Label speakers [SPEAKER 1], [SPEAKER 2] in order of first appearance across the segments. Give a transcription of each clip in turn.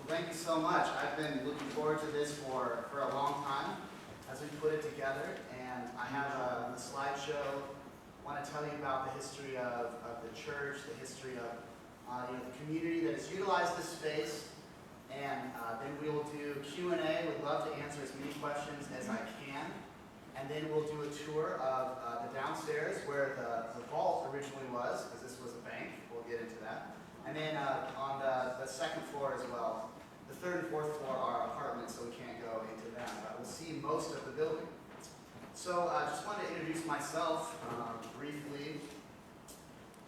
[SPEAKER 1] Thank you so much. I've been looking forward to this for a long time as we put it together, and I have a slideshow. I want to tell you about the history of the church, the history of the community that has utilized this space, and then we will do Q&A. Would love to answer as many questions as I can, and then we'll do a tour of the downstairs where the vault originally was, because this was a bank. We'll get into that. And then on the second floor as well. The third and fourth floor are apartments, so we can't go into them, but we'll see most of the building. So I just wanted to introduce myself briefly.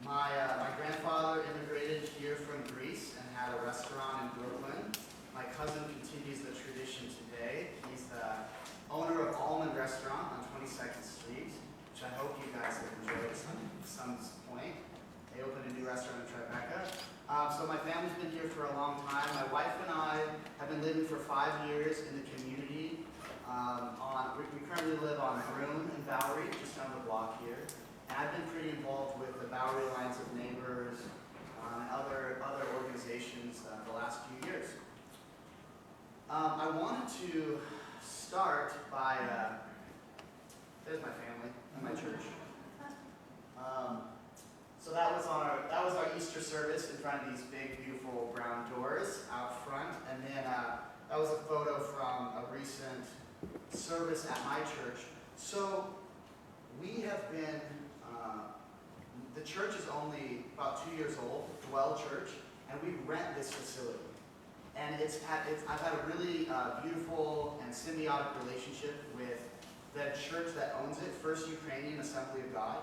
[SPEAKER 1] My grandfather immigrated here from Greece and had a restaurant in Brooklyn. My cousin continues the tradition today. He's the owner of Almond Restaurant on 22nd Street, which I hope you guys have enjoyed at some point. They opened a new restaurant in Tribeca. So my family's been here for a long time. My wife and I have been living for 5 years in the community. We currently live on Broome and Bowery, just down the block here. And I've been pretty involved with the Bowery Alliance of Neighbors and other organizations the last few years. I wanted to start by, there's my family and my church. So that was our Easter service in front of these big, beautiful brown doors out front. And then that was a photo from a recent service at my church. So we have been, the church is only about 2 years old, Dwell Church, and we rent this facility. And I've had a really beautiful and symbiotic relationship with the church that owns it, First Ukrainian Assembly of God.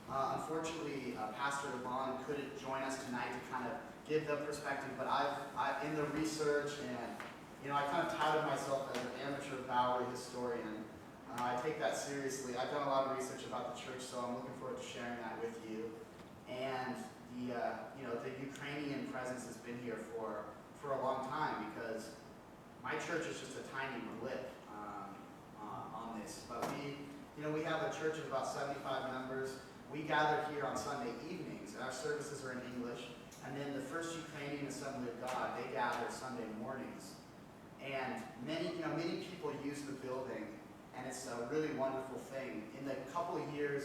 [SPEAKER 1] Unfortunately, Pastor Yvonne couldn't join us tonight to kind of give the perspective, but I've in the research and, I kind of touted myself as an amateur Bowery historian. I take that seriously. I've done a lot of research about the church, so I'm looking forward to sharing that with you. And the Ukrainian presence has been here for a long time, because my church is just a tiny blip on this. But we have a church of about 75 members. We gather here on Sunday evenings, and our services are in English. And then the First Ukrainian Assembly of God, they gather Sunday mornings. And many people use the building, and it's a really wonderful thing. In the couple of years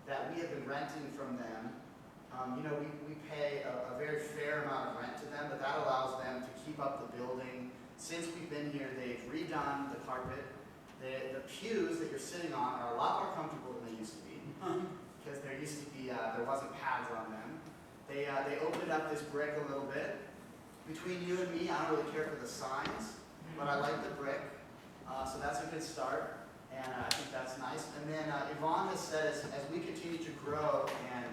[SPEAKER 1] that we have been renting from them, we pay a very fair amount of rent to them, but that allows them to keep up the building. Since we've been here, they've redone the carpet. The pews that you're sitting on are a lot more comfortable than they used to be. Because there used to be, there wasn't pads on them. They opened up this brick a little bit. Between you and me, I don't really care for the signs, but I like the brick. So that's a good start, and I think that's nice. And then Yvonne has said as we continue to grow and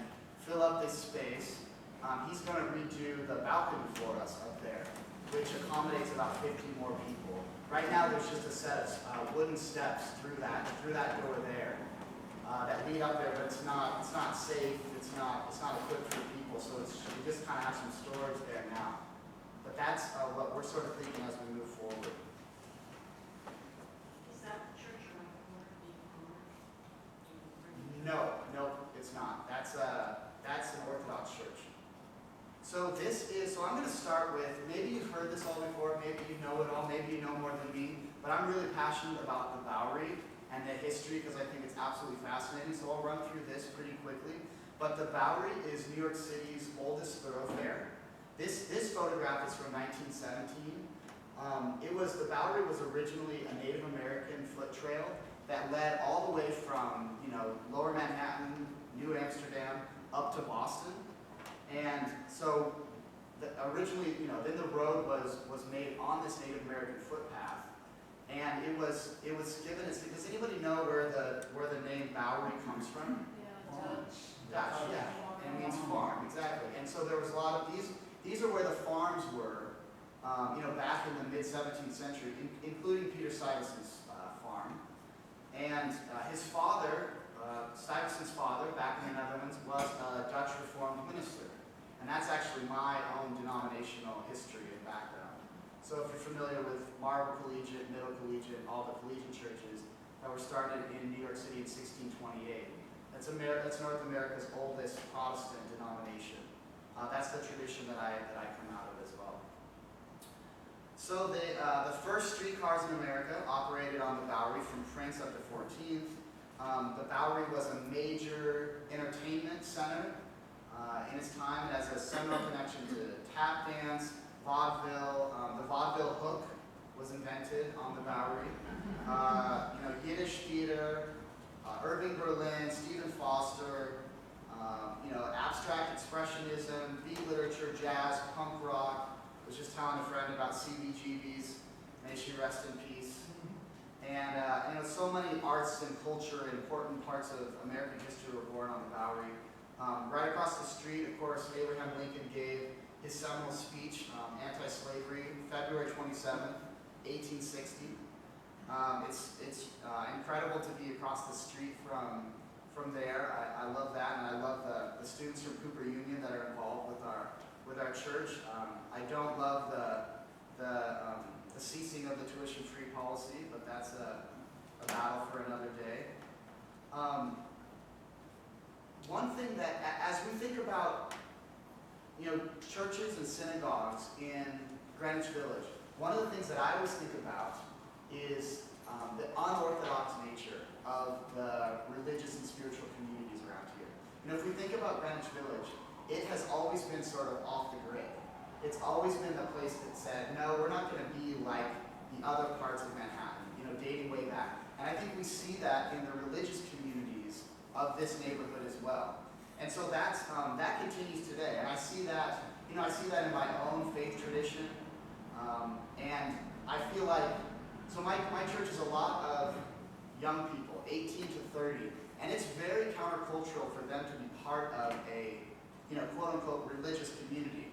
[SPEAKER 1] fill up this space, he's going to redo the balcony for us up there, which accommodates about 50 more people. Right now there's just a set of wooden steps through that door there. That lead up there, but it's not safe. It's not equipped for people. So we just kind of have some storage there now. But that's what we're sort of thinking as we move forward.
[SPEAKER 2] Is that the church around the corner being
[SPEAKER 1] No, it's not. That's an Orthodox church. So I'm going to start with, maybe you've heard this all before, maybe you know it all, maybe you know more than me, but I'm really passionate about the Bowery and the history, because I think it's absolutely fascinating. So I'll run through this pretty quickly. But the Bowery is New York City's oldest thoroughfare. This photograph is from 1917. The Bowery was originally a Native American foot trail that led all the way from Lower Manhattan, New Amsterdam, up to Boston. And so originally, then the road was made on this Native American footpath. And it was given. Does anybody know where the name Bowery comes from? Dutch, yeah. And it means farm, exactly. And so there was a lot of these. These are where the farms were, back in the mid 17th century, including Peter Stuyvesant's farm. And his father, Stuyvesant's father, back in the Netherlands, was a Dutch Reformed minister. And that's actually my own denominational history and background. So if you're familiar with Marble Collegiate, Middle Collegiate, all the collegiate churches that were started in New York City in 1628, that's North America's oldest Protestant denomination. That's the tradition that I come out of as well. So the first streetcars in America operated on the Bowery from Prince up to 14th. The Bowery was a major entertainment center in its time. It has a seminal connection to tap dance, vaudeville. The vaudeville hook was invented on the Bowery. Yiddish theater, Irving Berlin, Stephen Foster, abstract expressionism, beat literature, jazz, punk rock. I was just telling a friend about CBGB's, may she rest in peace. And so many arts and culture and important parts of American history were born on the Bowery. Right across the street, of course, Abraham Lincoln gave his seminal speech, anti-slavery, February 27th, 1860. It's incredible to be across the street from there. I love that, and I love the students from Cooper Union that are involved with our church. I don't love the ceasing of the tuition-free policy, but that's a battle for another day. One thing that, as we think about churches and synagogues in Greenwich Village, one of the things that I always think about is the unorthodox nature of the religious and spiritual communities around here. If we think about Greenwich Village, it has always been sort of off the grid. It's always been the place that said, no, we're not going to be like the other parts of Manhattan, dating way back. And I think we see that in the religious communities of this neighborhood as well. And so that continues today. And I see that, I see that in my own faith tradition. And I feel like, so my church is a lot of young people, 18 to 30, and it's very countercultural for them to be part of a, quote unquote religious community.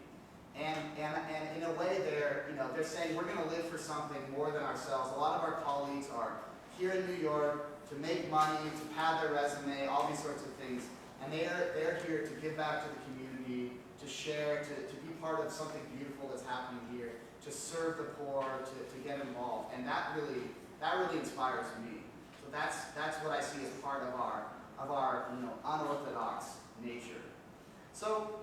[SPEAKER 1] And in a way they're saying we're going to live for something more than ourselves. A lot of our colleagues are here in New York to make money, to pad their resume, all these sorts of things. And they're here to give back to the community, to share, to be part of something beautiful that's happening here, to serve the poor, to get involved. And that really inspires me. So that's what I see as part of our unorthodox nature. So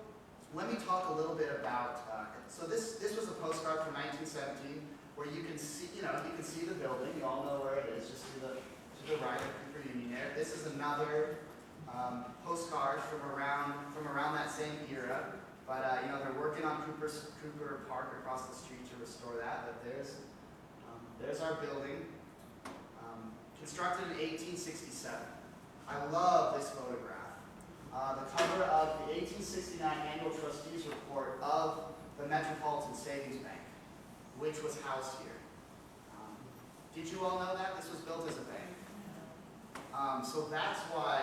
[SPEAKER 1] let me talk a little bit about. So this was a postcard from 1917 where you can see the building. You all know where it is, just to the right of Cooper Union there. This is another postcard from around that same era. But they're working on Cooper Park across the street to restore that. But there's our building, constructed in 1867. I love this photograph. The cover of the 1869 Annual Trustees Report of the Metropolitan Savings Bank, which was housed here. Did you all know that? This was built as a bank. So that's why,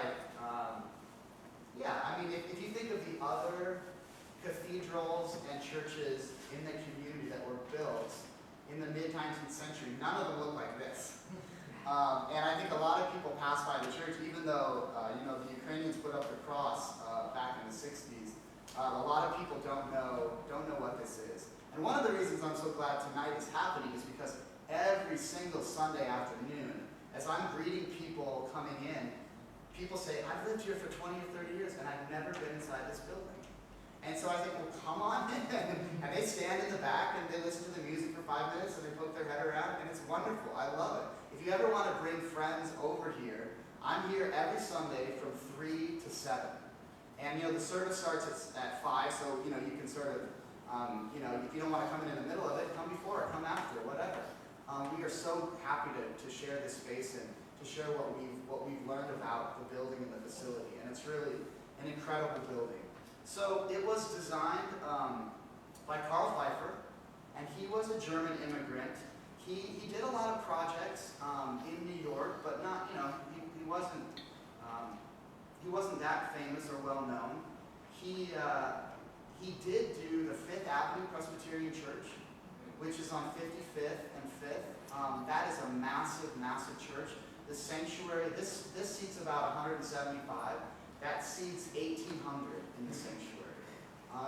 [SPEAKER 1] if you think of the other cathedrals and churches in the community that were built in the mid-19th century, none of them look like this. And I think a lot of people pass by the church, even though the Ukrainians put up the cross back in the 60s. A lot of people don't know what this is. And one of the reasons I'm so glad tonight is happening is because every single Sunday afternoon, as I'm greeting people coming in, people say, I've lived here for 20 or 30 years and I've never been inside this building. And so I think, well, come on in. And they stand in the back and they listen to the music for 5 minutes and they poke their head around, and it's wonderful. I love it. If you ever want to bring friends over here, I'm here every Sunday from 3 to 7. And the service starts at 5, so you can sort of, if you don't want to come in the middle of it, come before, come after, whatever. We are so happy to share this space and to share what we've learned about the building and the facility. And it's really an incredible building. So it was designed by Carl Pfeiffer, and he was a German immigrant. He did a lot of projects in New York, but not, he wasn't that famous or well known. He did do the Fifth Avenue Presbyterian Church, which is on 55th and 5th. That is a massive, massive church. The sanctuary, this seats about 175. That seats 1,800 in the sanctuary.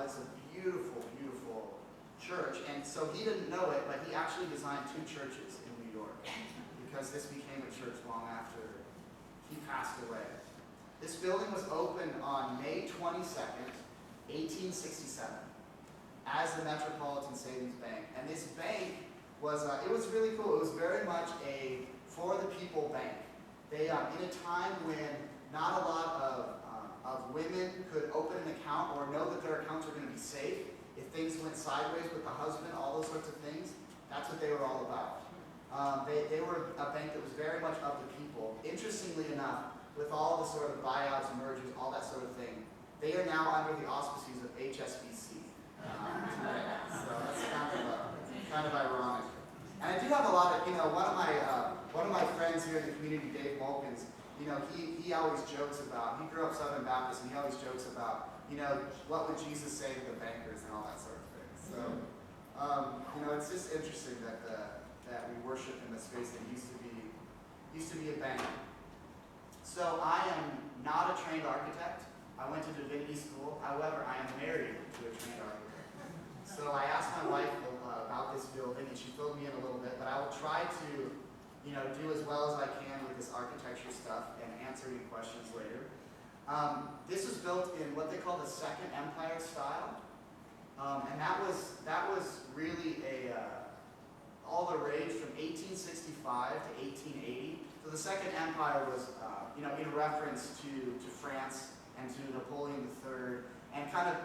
[SPEAKER 1] It's a beautiful, beautiful church. And so he didn't know it, but he actually designed 2 churches in New York because this became a church long after he passed away. This building was opened on May 22nd, 1867, as the Metropolitan Savings Bank. And this bank was it was really cool. It was very much a for the people bank. They in a time when not a lot of women could open an account or know that their accounts were going to be safe if things went sideways with the husband, all those sorts of things. That's what they were all about. They were a bank that was very much of the people. Interestingly enough, with all the sort of buyouts, mergers, all that sort of thing, they are now under the auspices of HSBC today. So that's kind of ironic. And I do have a lot of, one of my friends here in the community, Dave Mulkins, he always jokes about, he grew up Southern Baptist, and he always jokes about, what would Jesus say to the bankers and all that sort of thing. So, it's just interesting that we worship in the space that used to be a bank. So I am not a trained architect. I went to divinity school. However, I am married to a trained architect. So I asked my wife about this building, and she filled me in a little bit, but I will try to, do as well as I can with this architecture stuff and answer any questions later. This was built in what they call the Second Empire style, and that was really all the rage from 1865 to 1880. So the Second Empire was, in reference to France and to Napoleon III, and kind of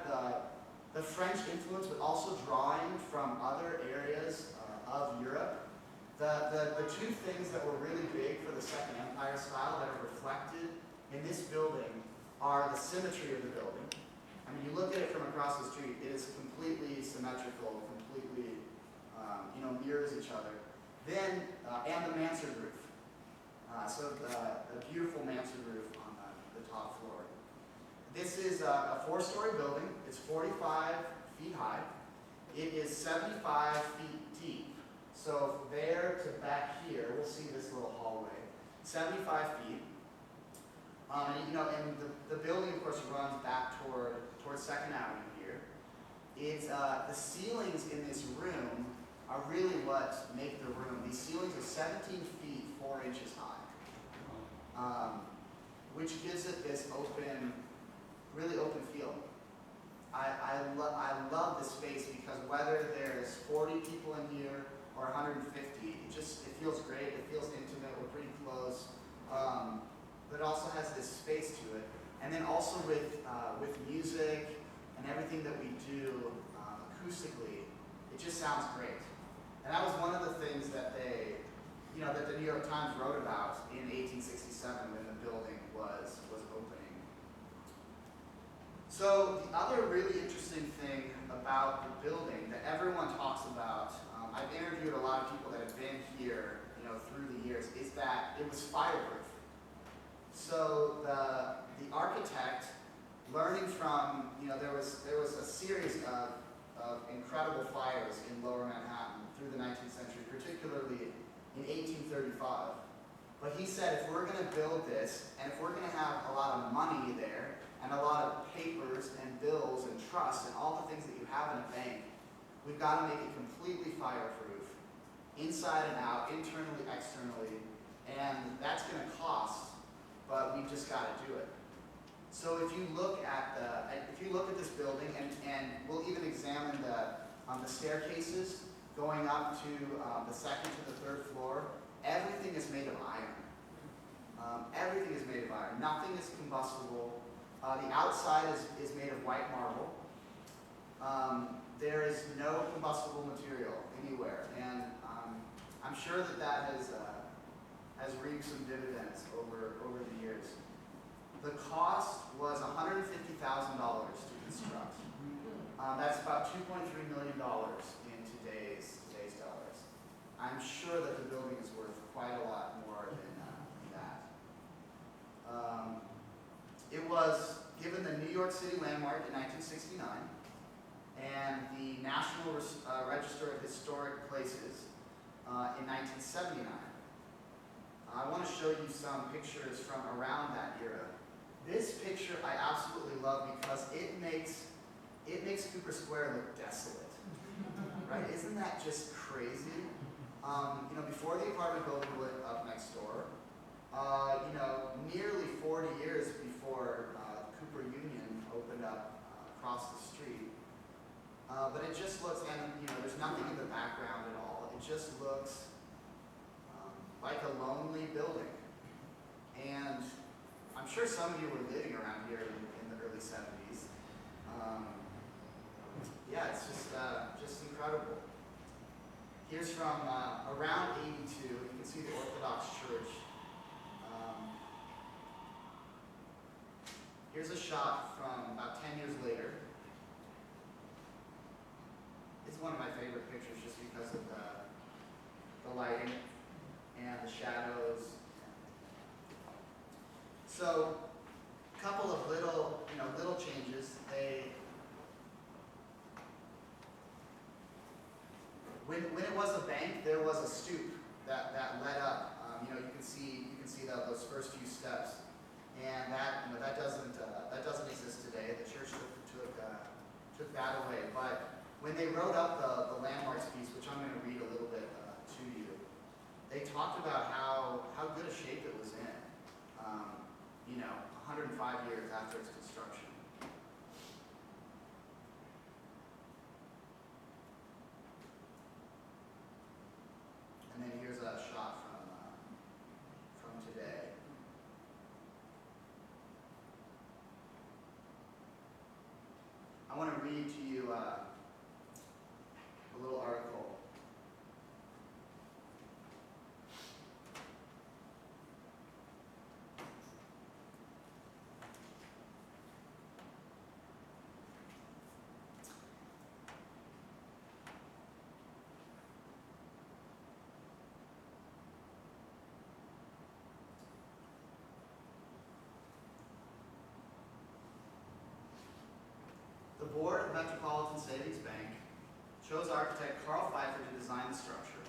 [SPEAKER 1] the French influence, but also drawing from other areas of Europe. The two things that were really big for the Second Empire style that are reflected in this building are the symmetry of the building. I mean, you look at it from across the street, it is completely symmetrical, completely, mirrors each other. Then, and the mansard roof. So the beautiful mansard roof on the top floor. This is a 4-story building. It's 45 feet high. It is 75 feet deep. So from there to back here, we'll see this little hallway. 75 feet. And the building, of course, runs back towards 2nd Avenue here. It's the ceilings in this room are really what make the room. These ceilings are 17 feet 4 inches high, which gives it this really open feel. I love this space because whether there's 40 people in here or 150, it feels great. It feels intimate. We're pretty close, but it also has this space to it. And then also with music and everything that we do acoustically, it just sounds great. And that was one of the things that that the New York Times wrote about in 1867 when the building was opening. So the other really interesting thing about the building that everyone talks about, I've interviewed a lot of people that have been here, through the years, is that it was fireproof. So the architect, learning from, there was a series of incredible fires in Lower Manhattan through the 19th century, particularly in 1835. But he said, if we're going to build this, and if we're going to have a lot of money there, and a lot of papers and bills and trust and all the things that you have in a bank, we've got to make it completely fireproof, inside and out, internally, externally, and that's going to cost, but we've just got to do it. So if you look at this building, and we'll even examine the staircases going up to the 2nd to the 3rd floor, everything is made of iron. Everything is made of iron. Nothing is combustible. The outside is made of white marble. There is no combustible material anywhere, and I'm sure that has reaped some dividends over the years. The cost was $150,000 to construct. That's about $2.3 million in today's dollars. I'm sure that the building is worth quite a lot more than that. It was given the New York City landmark in 1969 and the National Register of Historic Places in 1979. I want to show you some pictures from around that era. This picture I absolutely love because it makes Cooper Square look desolate, right? Isn't that just crazy? Before the apartment building went up next door, nearly 40 years before Cooper Union opened up across the street. But it just looks, and there's nothing in the background at all. it just looks like a lonely building. And I'm sure some of you were living around here in the early 70s. Yeah, it's just incredible. Here's from around 82. You can see the Orthodox Church. Here's a shot from about 10 years later. It's one of my favorite pictures just because of the lighting and the shadows. So, a couple of little changes. When it was a bank, there was a stoop that led up. You can see those first few steps, and that doesn't exist today. The church took that away. But when they wrote up the landmarks piece, which I'm going to read a little bit to you, they talked about how good a shape it was in. 105 years after its construction. And then here's a shot from today. I want to read to you a little article. The board of Metropolitan Savings Bank chose architect Carl Pfeiffer to design the structure.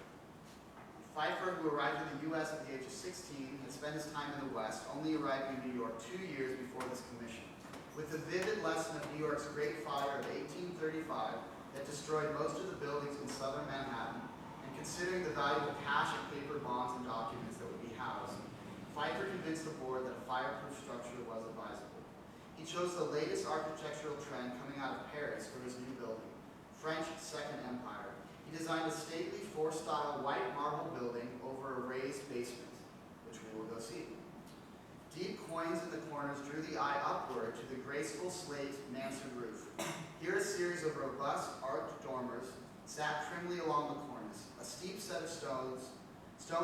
[SPEAKER 1] Pfeiffer, who arrived in the U.S. at the age of 16, had spent his time in the West, only arriving in New York 2 years before this commission. With the vivid lesson of New York's Great Fire of 1835 that destroyed most of the buildings in southern Manhattan, and considering the valuable cash and paper bonds and documents that would be housed, Pfeiffer convinced the board that a fireproof structure was advisable. He chose the latest architectural trend coming out of Paris for his new building, French Second Empire. He designed a stately four-style white marble building over a raised basement, which we will go see. Deep quoins in the corners drew the eye upward to the graceful slate mansard roof. Here a series of robust arched dormers sat primly along the cornice. A steep set of stone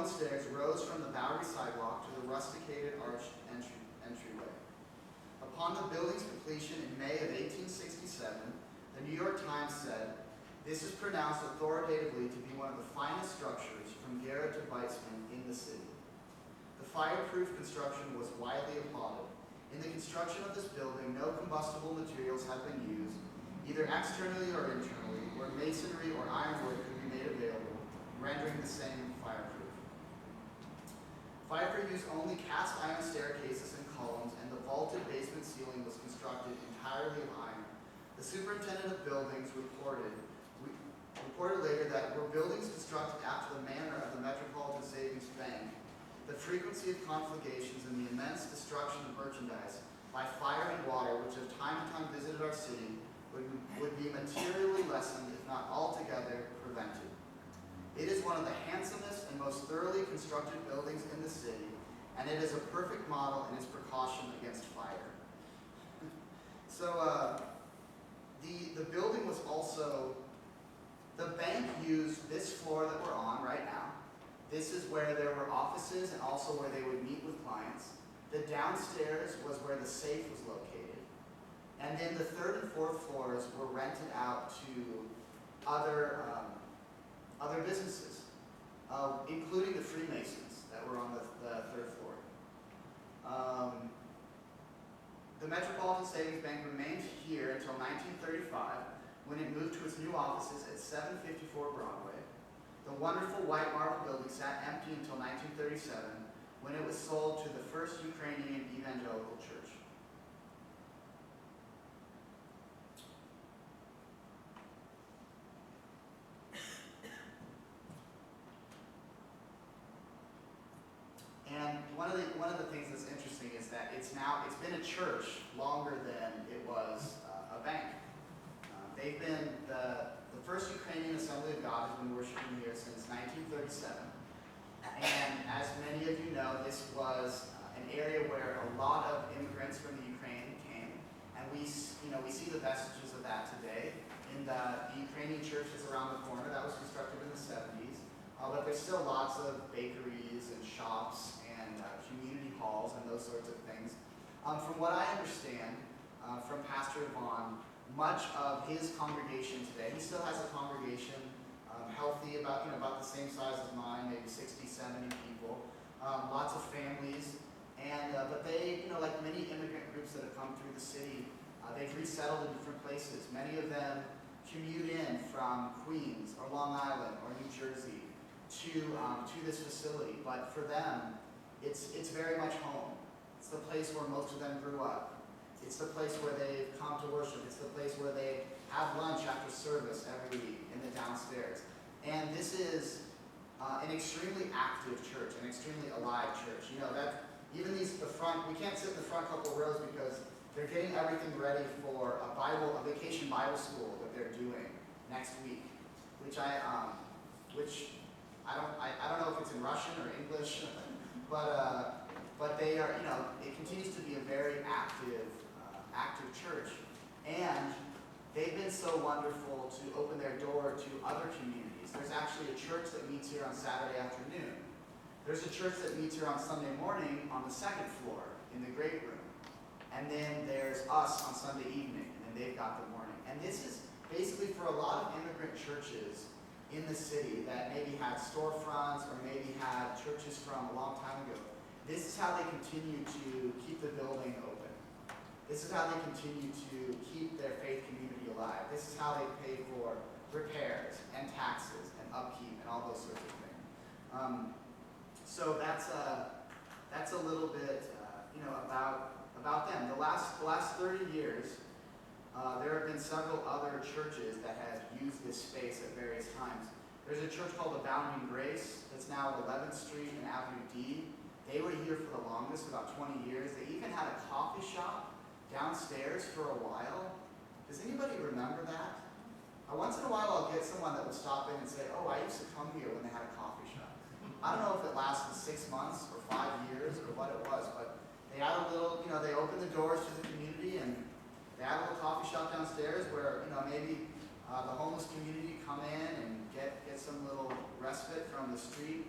[SPEAKER 1] stairs rose from the Bowery sidewalk to the rusticated arched entryway. Upon the building's completion in May of 1867, the New York Times said, "This is pronounced authoritatively to be one of the finest structures from Garrett to Weitzman in the city." The fireproof construction was widely applauded. In the construction of this building, no combustible materials have been used, either externally or internally, where masonry or ironwood could be made available, rendering the same fireproof. Pfeiffer used only cast iron staircases and columns, and the vaulted basement ceiling was constructed entirely of iron. The superintendent of buildings reported later that were buildings constructed after the manner of the Metropolitan Savings Bank, the frequency of conflagrations and the immense destruction of merchandise by fire and water, which have time to time visited our city, would be materially lessened, if not altogether prevented. It is one of the handsomest and most thoroughly constructed buildings in the city, and it is a perfect model in its precaution against fire. So the building was also, the bank used this floor that we're on right now. This is where there were offices and also where they would meet with clients. The downstairs was where the safe was located. And then the third and fourth floors were rented out to other businesses, including the Freemasons that were on the third floor. The Metropolitan Savings Bank remained here until 1935, when it moved to its new offices at 754 Broadway. The wonderful white marble building sat empty until 1937, when it was sold to the First Ukrainian Evangelical Church. And one of the things that's interesting is that it's been a church longer than it was a bank. they've been the first Ukrainian Assembly of God has been worshiping here since 1937. And as many of you know, this was an area where a lot of immigrants from the Ukraine came, and we see the vestiges of that today. In the Ukrainian church is around the corner. That was constructed in the 70s. But there's still lots of bakeries and shops and community halls and those sorts of things. From what I understand from Pastor Yvonne, much of his congregation today, he still has a congregation healthy, about the same size as mine, maybe 60, 70 people, lots of families, and but they, like many immigrant groups that have come through the city, they've resettled in different places. Many of them commute in from Queens or Long Island or New Jersey to this facility, but for them, it's very much home. It's the place where most of them grew up. It's the place where they've come to worship. It's the place where they have lunch after service every week in the downstairs. And this is an extremely active church, an extremely alive church. That even the front, we can't sit in the front couple rows because they're getting everything ready for a vacation Bible school that they're doing next week, which I don't know if it's in Russian or English, but they are, it continues to be a very active church, and they've been so wonderful to open their door to other communities. There's actually a church that meets here on Saturday afternoon. There's a church that meets here on Sunday morning on the second floor in the great room. And then there's us on Sunday evening, and then they've got the morning. And this is basically for a lot of immigrant churches in the city that maybe had storefronts or maybe had churches from a long time ago. This is how they continue to keep the building open. This is how they continue to keep their faith community alive. This is how they pay for repairs and taxes and upkeep and all those sorts of things. So that's a little bit, about them. The last 30 years, there have been several other churches that have used this space at various times. There's a church called Abounding Grace that's now at 11th Street and Avenue D. They were here for the longest, about 20 years. They even had a coffee shop downstairs for a while. Does anybody remember that? Once in a while I'll get someone that will stop in and say, oh, I used to come here when they had a coffee shop. I don't know if it lasted 6 months or 5 years or what it was, but they had a little, they opened the doors to the community, and they had a little coffee shop downstairs where, maybe the homeless community come in and get some little respite from the street.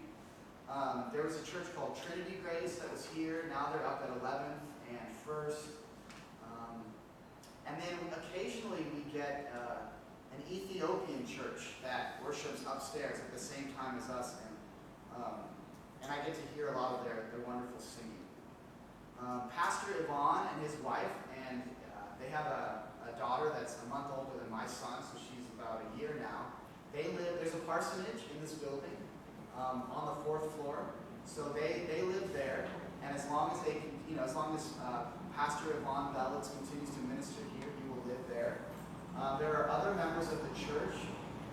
[SPEAKER 1] There was a church called Trinity Grace that was here. Now they're up at 11th and 1st. And then occasionally we get an Ethiopian church that worships upstairs at the same time as us, and I get to hear a lot of their wonderful singing. Pastor Yvonne and his wife, and they have a daughter that's a month older than my son, so she's about a year now. There's a parsonage in this building on the 4th floor, so they live there, and as long as they can, as long as Pastor Yvonne Bellitz continues to minister here, he will live there. There are other members of the church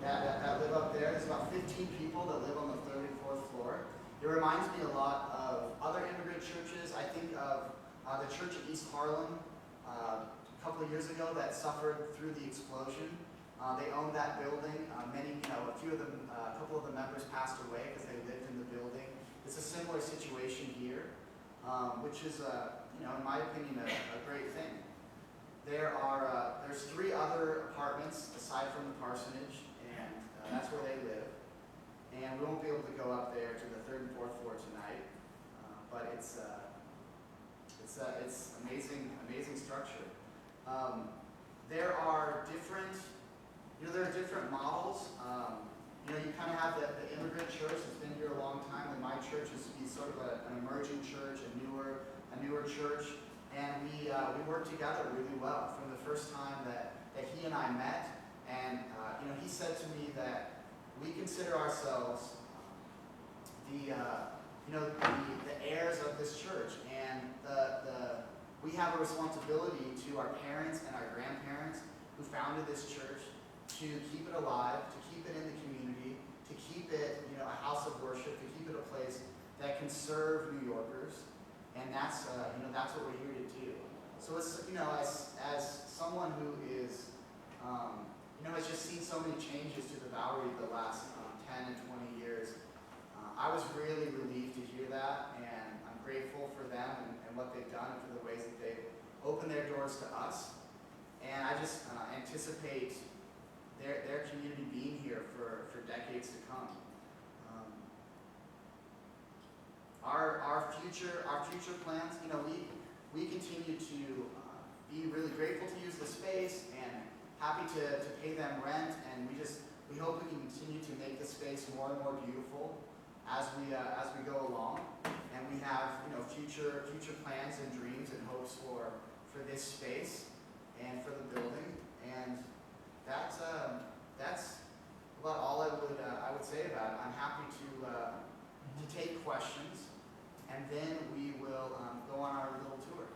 [SPEAKER 1] that live up there. There's about 15 people that live on the 3rd and 4th floor. It reminds me a lot of other immigrant churches. I think of the church in East Harlem a couple of years ago that suffered through the explosion. They owned that building. A couple of the members passed away because they lived in the building. It's a similar situation here, which is, in my opinion, a great thing. There's 3 other apartments aside from the parsonage, and that's where they live. And we won't be able to go up there to the 3rd and 4th floor tonight, but it's amazing structure. There are different models. You kind of have the immigrant church that's been here a long time, and my church is sort of an emerging church, a newer church, and we work together really well from the first time that he and I met. And he said to me that we consider ourselves the heirs of this church, and we have a responsibility to our parents and our grandparents who founded this church to keep it alive, to keep it in the community, to keep it a house of worship, to keep it a place that can serve New Yorkers, and that's what we're here to do. So it's as someone who is has just seen so many changes to the Bowery the last 10 and 20 years. I was really relieved to hear that, and I'm grateful for them and what they've done and for the ways that they've opened their doors to us. And I just anticipate their community being here for decades to come. Our future plans, we continue to be really grateful to use the space and happy to pay them rent, and we hope we can continue to make the space more and more beautiful as we go along. And we have future plans and dreams and hopes for this space and for the building. And that's about all I would say about it. I'm happy to take questions, and then we will go on our little tour.